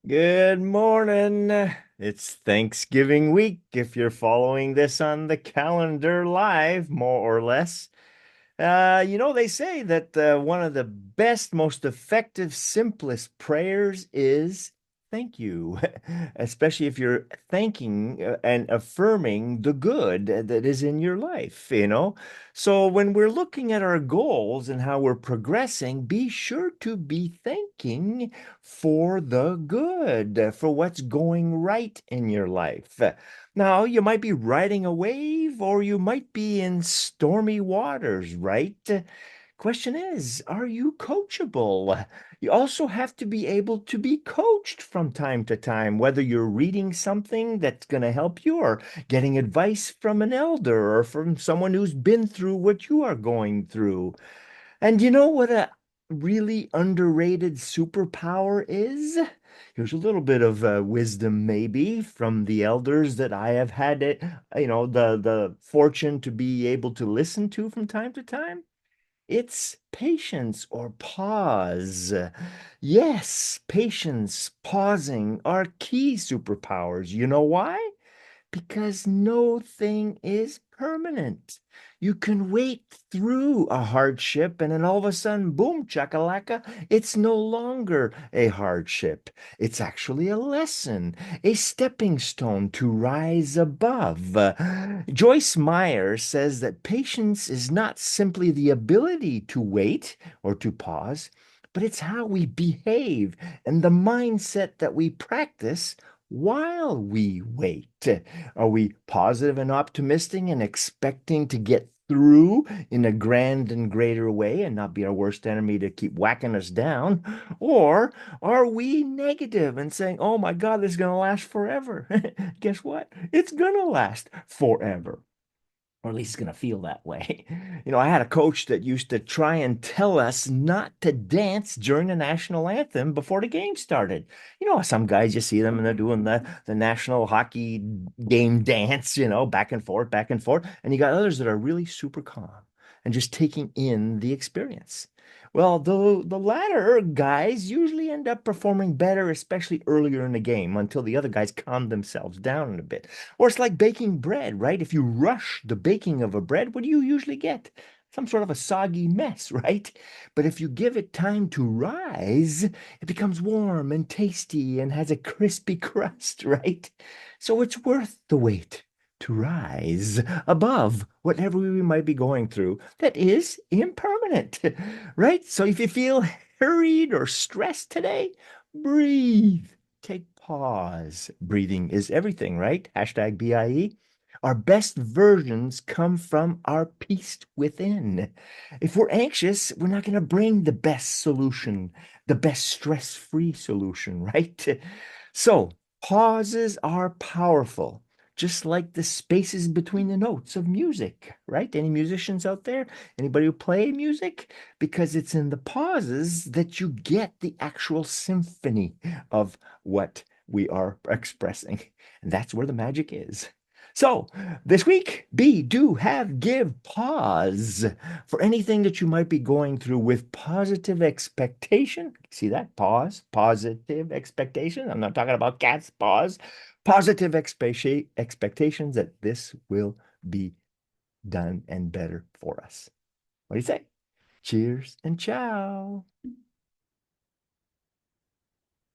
Good morning. It's Thanksgiving week if you're following this on the calendar live, more or less. They say that one of the best, most effective, simplest prayers is thank you, especially if you're thanking and affirming the good that is in your life. So when we're looking at our goals and how we're progressing, be sure to be thanking for the good, for what's going right in your life. Now, you might be riding a wave or you might be in stormy waters, right? Question is, are you coachable? You also have to be able to be coached from time to time, whether you're reading something that's going to help you or getting advice from an elder or from someone who's been through what you are going through. And you know what a really underrated superpower is? Here's a little bit of wisdom, maybe, from the elders that I have had the fortune to be able to listen to from time to time. It's patience or pause. Yes, patience, pausing are key superpowers. You know why? Because no thing is permanent. You can wait through a hardship and then all of a sudden, boom, chakalaka, it's no longer a hardship. It's actually a lesson, a stepping stone to rise above. Joyce Meyer says that patience is not simply the ability to wait or to pause, but it's how we behave and the mindset that we practice while we wait. Are we positive and optimistic and expecting to get through in a grand and greater way and not be our worst enemy to keep whacking us down? Or are we negative and saying, oh my God, this is going to last forever? Guess what? It's going to last forever, or at least it's going to feel that way. I had a coach that used to try and tell us not to dance during the national anthem before the game started. Some guys, you see them and they're doing the national hockey game dance, back and forth. And you got others that are really super calm and just taking in the experience. Well, the latter guys usually end up performing better, especially earlier in the game, until the other guys calm themselves down a bit. Or it's like baking bread, right? If you rush the baking of a bread, what do you usually get? Some sort of a soggy mess, right? But if you give it time to rise, it becomes warm and tasty and has a crispy crust, right? So it's worth the wait to rise above whatever we might be going through that is impermanent, right? So if you feel hurried or stressed today, breathe. Take pause. Breathing is everything, right? Hashtag BIE. Our best versions come from our peace within. If we're anxious, we're not going to bring the best solution, the best stress-free solution, right? So, pauses are powerful, just like the spaces between the notes of music, right? Any musicians out there? Anybody who play music? Because it's in the pauses that you get the actual symphony of what we are expressing. And that's where the magic is. So, this week, be, do, have, give, pause for anything that you might be going through with positive expectation. See that? Pause, positive expectation. I'm not talking about cat's paws. Positive expectations that this will be done and better for us. What do you say? Cheers and ciao.